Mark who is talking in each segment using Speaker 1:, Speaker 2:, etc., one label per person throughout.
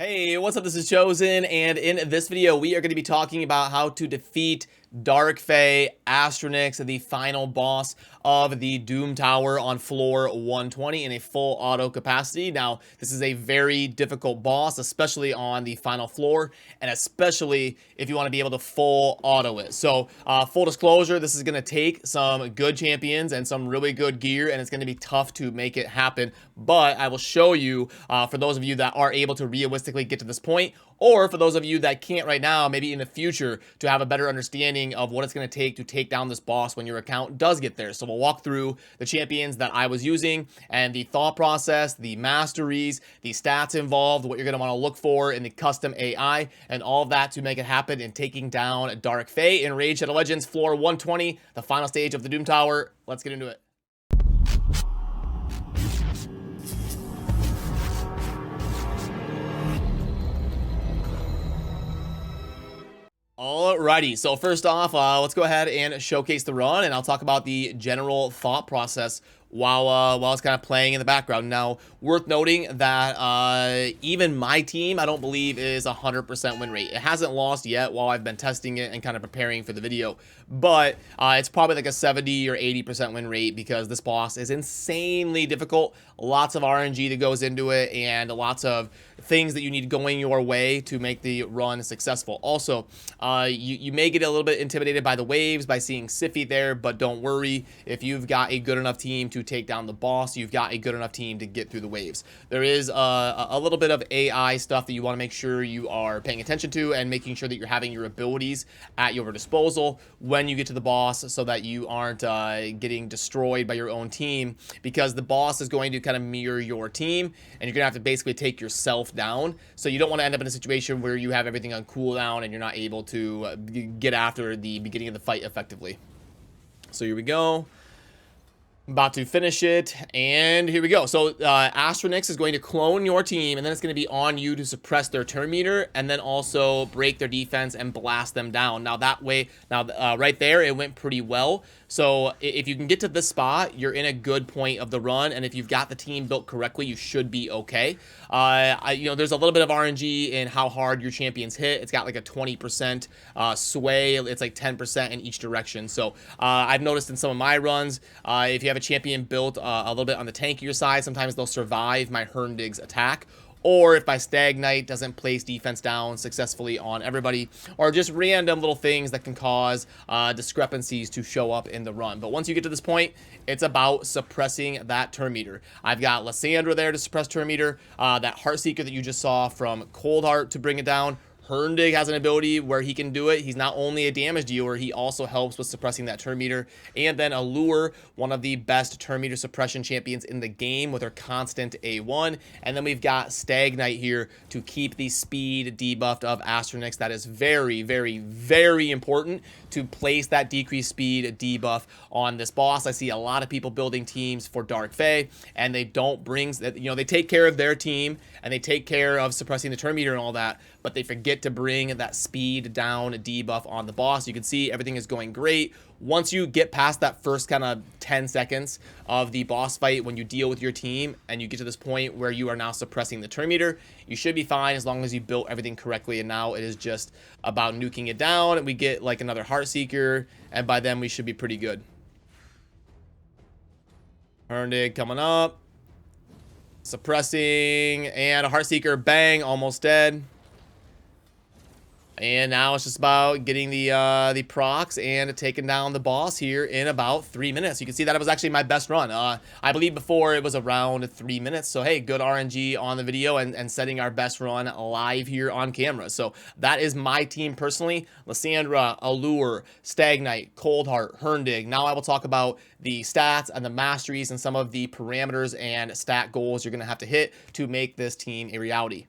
Speaker 1: Hey, what's up? This is Chosen, and in this video, we are going to be talking about how to defeat Dark Fae Astronix, the final boss of the Doom Tower on floor 120 in a full auto capacity. Now, this is a very difficult boss, especially on the final floor, and especially if you want to be able to full auto it. So, full disclosure, this is going to take some good champions and some really good gear, and it's going to be tough to make it happen. But I will show you, for those of you that are able to realistically get to this point, or for those of you that can't right now, maybe in the future, to have a better understanding of what it's going to take down this boss when your account does get there. So we'll walk through the champions that I was using and the thought process, the masteries, the stats involved, what you're going to want to look for in the custom AI, and all of that to make it happen in taking down Dark Fae in Raid Shadow Legends floor 120, the final stage of the Doom Tower. Let's get into it. Alrighty, so first off, let's go ahead and showcase the run, and I'll talk about the general thought process while it's kind of playing in the background. Now, worth noting that even my team, I don't believe, is 100% win rate. It hasn't lost yet while I've been testing it and kind of preparing for the video, but it's probably like a 70 or 80% win rate because this boss is insanely difficult. Lots of RNG that goes into it and lots of things that you need going your way to make the run successful. Also, you may get a little bit intimidated by the waves, by seeing Siffy there, but don't worry. If you've got a good enough team to take down the boss, you've got a good enough team to get through the waves. There is a little bit of AI stuff that you want to make sure you are paying attention to and making sure that you're having your abilities at your disposal when you get to the boss so that you aren't getting destroyed by your own team, because the boss is going to kind of mirror your team and you're gonna have to basically take yourself down. So you don't want to end up in a situation where you have everything on cooldown and you're not able to get after the beginning of the fight effectively. So here we go. About to finish it, and here we go. So Astronix is going to clone your team, and then it's going to be on you to suppress their turn meter and then also break their defense and blast them down. Now that way, right there, it went pretty well. So if you can get to this spot, you're in a good point of the run, and if you've got the team built correctly, you should be okay. There's a little bit of RNG in how hard your champions hit. It's got like a 20% sway. It's like 10% in each direction. So I've noticed in some of my runs, if you have a champion built a little bit on the tankier side, sometimes they'll survive my Herndig's attack. Or if my Stag Knight doesn't place defense down successfully on everybody, or just random little things that can cause discrepancies to show up in the run. But once you get to this point, it's about suppressing that turn meter. I've got Lysandra there to suppress turn meter, that Heartseeker that you just saw from Cold Heart to bring it down. Herndig has an ability where he can do it. He's not only a damage dealer, he also helps with suppressing that turn meter. And then Allure, one of the best turn meter suppression champions in the game with her constant A1. And then we've got Stag Knight here to keep the speed debuffed of Astronix. That is very, very, very important to place that decreased speed debuff on this boss. I see a lot of people building teams for Dark Fae, and they don't bring, they take care of their team and they take care of suppressing the turn meter and all that, but they forget to bring that speed down debuff on the boss. You can see everything is going great. Once you get past that first kind of 10 seconds of the boss fight, when you deal with your team and you get to this point where you are now suppressing the turn meter, you should be fine as long as you built everything correctly. And now it is just about nuking it down, and we get like another Heartseeker, and by then we should be pretty good. Herndig coming up, suppressing, and a Heartseeker, bang, almost dead. And now it's just about getting the procs and taking down the boss here in about 3 minutes. You can see that it was actually my best run. I believe before it was around 3 minutes. So, hey, good RNG on the video and setting our best run live here on camera. So that is my team personally. Lysandra, Allure, Stag Knight, Cold Heart, Herndig. Now I will talk about the stats and the masteries and some of the parameters and stat goals you're going to have to hit to make this team a reality.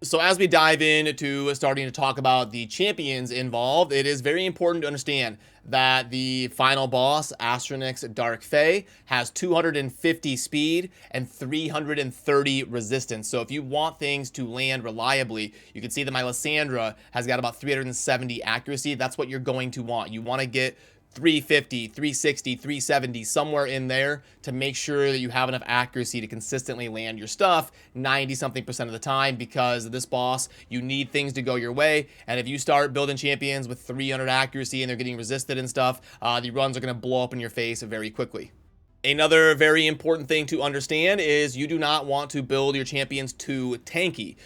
Speaker 1: So as we dive into starting to talk about the champions involved, it is very important to understand that the final boss, Astronix Dark Fae, has 250 speed and 330 resistance. So if you want things to land reliably, you can see that my Lysandra has got about 370 accuracy. That's what you're going to want. You want to get 350, 360, 370, somewhere in there to make sure that you have enough accuracy to consistently land your stuff 90-something% of the time, because this boss, you need things to go your way. And if you start building champions with 300 accuracy and they're getting resisted and stuff, the runs are going to blow up in your face very quickly. Another very important thing to understand is you do not want to build your champions too tanky.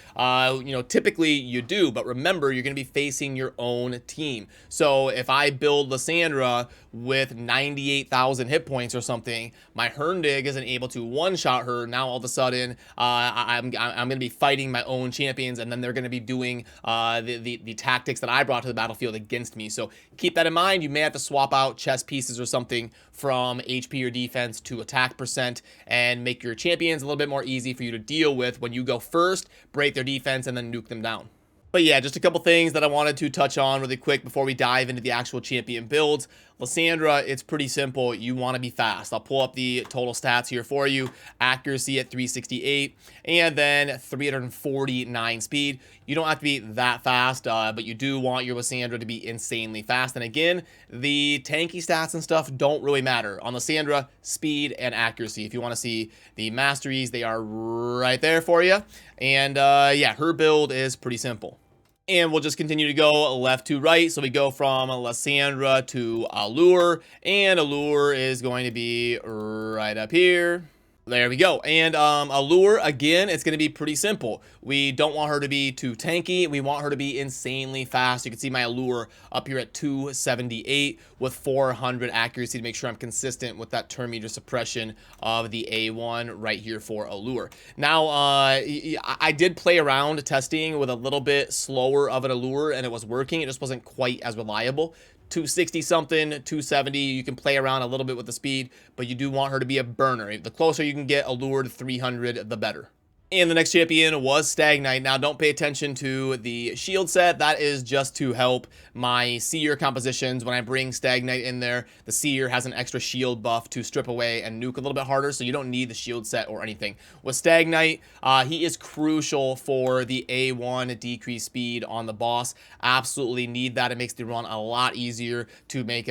Speaker 1: Typically you do, but remember, you're going to be facing your own team. So if I build Lysandra with 98,000 hit points or something, my Herndig isn't able to one-shot her. Now all of a sudden, I'm going to be fighting my own champions, and then they're going to be doing the tactics that I brought to the battlefield against me. So keep that in mind. You may have to swap out chess pieces or something from HP or defense to attack percent and make your champions a little bit more easy for you to deal with when you go first, break their defense, and then nuke them down. But yeah, just a couple things that I wanted to touch on really quick before we dive into the actual champion builds. Lysandra, it's pretty simple. You want to be fast. I'll pull up the total stats here for you. Accuracy at 368 and then 349 speed. You don't have to be that fast, but you do want your Lysandra to be insanely fast. And again, the tanky stats and stuff don't really matter. On Lysandra, speed and accuracy. If you want to see the masteries, they are right there for you. And yeah, her build is pretty simple. And we'll just continue to go left to right. So we go from Lysandra to Allure, and Allure is going to be right up here. There we go. And Allure, again, it's going to be pretty simple. We don't want her to be too tanky. We want her to be insanely fast. You can see my Allure up here at 278 with 400 accuracy to make sure I'm consistent with that turn meter suppression of the A1 right here for Allure. Now, I did play around testing with a little bit slower of an Allure, and it was working. It just wasn't quite as reliable. 260 something, 270, you can play around a little bit with the speed, but you do want her to be a burner. The closer you can get Allure to 300, the better. And the next champion was Stag Knight. Now, don't pay attention to the shield set. That is just to help my Seer compositions. When I bring Stag Knight in there, the Seer has an extra shield buff to strip away and nuke a little bit harder, so you don't need the shield set or anything. With Stag Knight, he is crucial for the A1 decreased speed on the boss. Absolutely need that. It makes the run a lot easier to make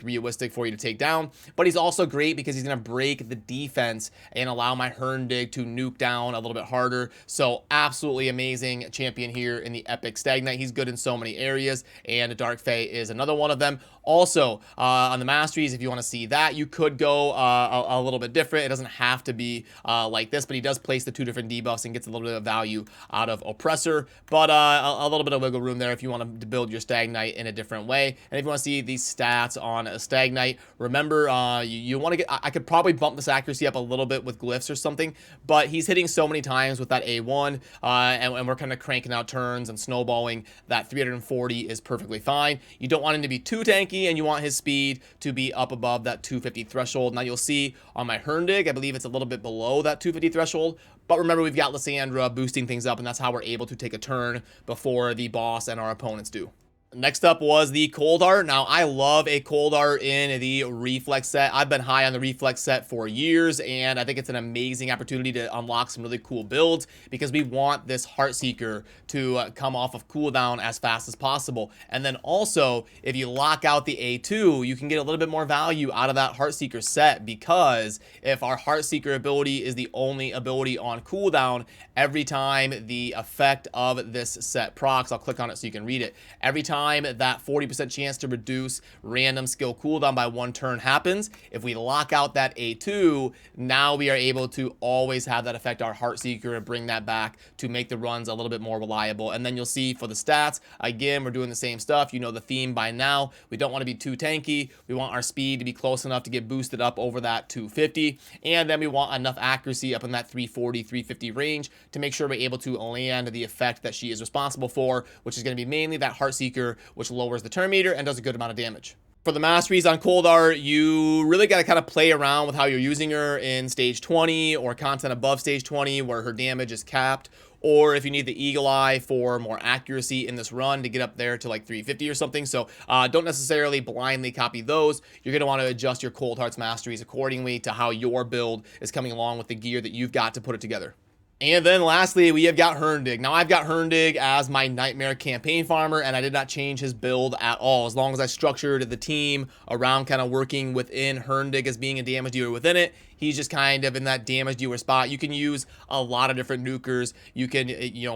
Speaker 1: realistic for you to take down. But he's also great because he's going to break the defense and allow my Herndig to nuke down a little bit harder. So absolutely amazing champion here in the epic Stag Knight. He's good in so many areas, and Dark Fae is another one of them. Also, on the masteries, if you want to see that, you could go a little bit different. It doesn't have to be like this, but he does place the two different debuffs and gets a little bit of value out of Oppressor, but a little bit of wiggle room there if you want to build your Stag Knight in a different way. And if you want to see these stats on a Stag Knight, remember, you want to get, I could probably bump this accuracy up a little bit with glyphs or something, but he's hitting so many times with that A1, and we're kind of cranking out turns and snowballing. That 340 is perfectly fine. You don't want him to be too tanky, and you want his speed to be up above that 250 threshold. Now you'll see on my Herndig, I believe it's a little bit below that 250 threshold, but remember, we've got Lysandra boosting things up, and that's how we're able to take a turn before the boss and our opponents do. Next up was the Cold Art. Now, I love a Cold Art in the Reflex set. I've been high on the Reflex set for years, and I think it's an amazing opportunity to unlock some really cool builds because we want this Heartseeker to come off of cooldown as fast as possible. And then also, if you lock out the A2, you can get a little bit more value out of that Heartseeker set, because if our Heartseeker ability is the only ability on cooldown, every time the effect of this set procs, I'll click on it so you can read it, every time that 40% chance to reduce random skill cooldown by 1 turn happens, if we lock out that A2, now we are able to always have that affect our Heartseeker and bring that back to make the runs a little bit more reliable. And then you'll see for the stats, again, we're doing the same stuff. You know the theme by now. We don't want to be too tanky. We want our speed to be close enough to get boosted up over that 250. And then we want enough accuracy up in that 340, 350 range to make sure we're able to land the effect that she is responsible for, which is going to be mainly that Heartseeker, which lowers the turn meter and does a good amount of damage. For the masteries on Cold Art, you really got to kind of play around with how you're using her in stage 20 or content above stage 20 where her damage is capped, or if you need the Eagle Eye for more accuracy in this run to get up there to like 350 or something. So don't necessarily blindly copy those. You're going to want to adjust your Cold Heart's masteries accordingly to how your build is coming along with the gear that you've got to put it together. And then lastly, we have got Herndig. Now, I've got Herndig as my Nightmare campaign farmer, and I did not change his build at all. As long as I structured the team around kind of working within Herndig as being a damage dealer within it, he's just kind of in that damage dealer spot. You can use a lot of different nukers. You can,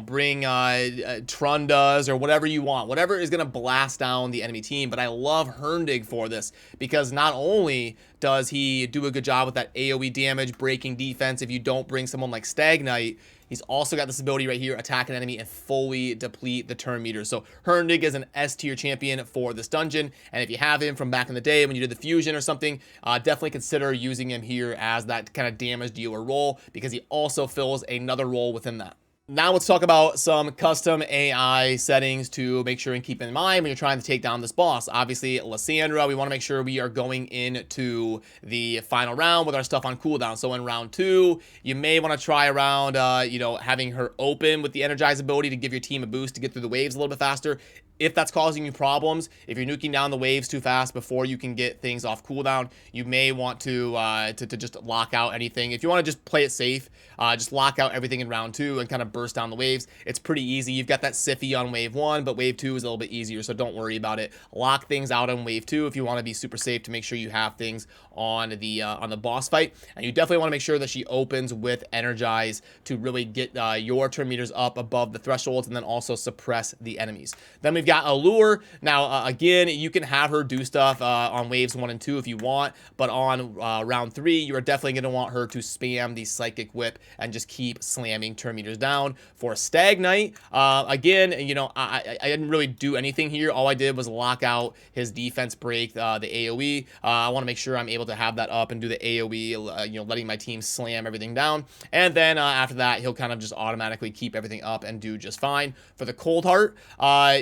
Speaker 1: bring Trundas or whatever you want. Whatever is going to blast down the enemy team. But I love Herndig for this because not only does he do a good job with that AoE damage, breaking defense if you don't bring someone like Stagnite, he's also got this ability right here, attack an enemy and fully deplete the turn meter. So Herndig is an S tier champion for this dungeon, and if you have him from back in the day when you did the fusion or something, definitely consider using him here as that kind of damage dealer role, because he also fills another role within that. Now let's talk about some custom AI settings to make sure and keep in mind when you're trying to take down this boss. Obviously, Lysandra, we want to make sure we are going into the final round with our stuff on cooldown. So in round 2, you may want to try around, having her open with the Energize ability to give your team a boost to get through the waves a little bit faster. If that's causing you problems, if you're nuking down the waves too fast before you can get things off cooldown, you may want to just lock out anything. If you want to just play it safe, just lock out everything in round 2 and kind of burst down the waves. It's pretty easy. You've got that Siffy on wave 1, but wave 2 is a little bit easier, so don't worry about it. Lock things out on wave 2 if you want to be super safe to make sure you have things on the boss fight. And you definitely want to make sure that she opens with Energize to really get your turn meters up above the thresholds and then also suppress the enemies. Then we've got Allure. Now, again, you can have her do stuff on waves 1 and 2 if you want, but on round 3, you are definitely going to want her to spam the Psychic Whip and just keep slamming turn meters down. For Stagnite, again, I didn't really do anything here. All I did was lock out his defense break, the AoE. I want to make sure I'm able to have that up and do the AoE, letting my team slam everything down. And then after that, he'll kind of just automatically keep everything up and do just fine. For the Cold Heart,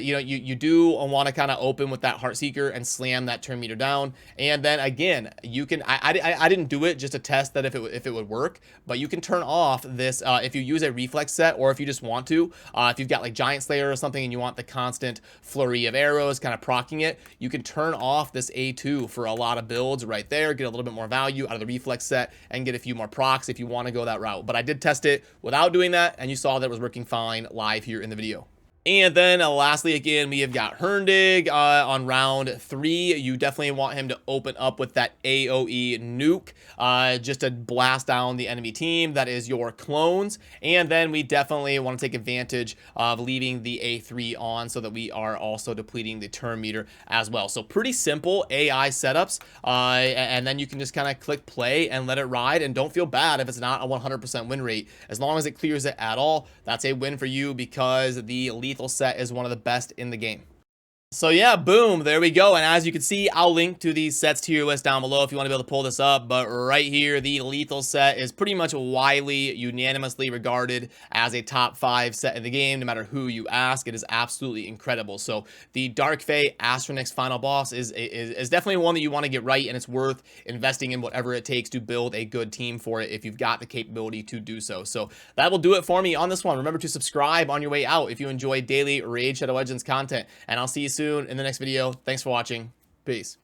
Speaker 1: you do want to kind of open with that Heartseeker and slam that turn meter down. And then again, you can, I didn't do it just to test that if it would work, but you can turn off this if you use a reflex set, or if you just want to, if you've got like Giant Slayer or something and you want the constant flurry of arrows kind of proccing it, you can turn off this A2 for a lot of builds right there, get a little bit more value out of the reflex set and get a few more procs if you want to go that route. But I did test it without doing that, and you saw that it was working fine live here in the video. And then lastly, again, we have got Herndig on round 3. You definitely want him to open up with that AoE nuke just to blast down the enemy team. That is your clones. And then we definitely want to take advantage of leaving the A3 on so that we are also depleting the turn meter as well. So pretty simple AI setups. And then you can just kind of click play and let it ride. And don't feel bad if it's not a 100% win rate. As long as it clears it at all, that's a win for you, because the lethal set is one of the best in the game. So yeah, boom, there we go. And as you can see, I'll link to the sets tier list down below if you want to be able to pull this up. But right here, the lethal set is pretty much widely, unanimously regarded as a top 5 set in the game, no matter who you ask. It is absolutely incredible. So the Dark Fae Astronix final boss is definitely one that you want to get right, and it's worth investing in whatever it takes to build a good team for it if you've got the capability to do so. So that will do it for me on this one. Remember to subscribe on your way out if you enjoy daily Raid Shadow Legends content, and I'll see you soon in the next video. Thanks for watching. Peace.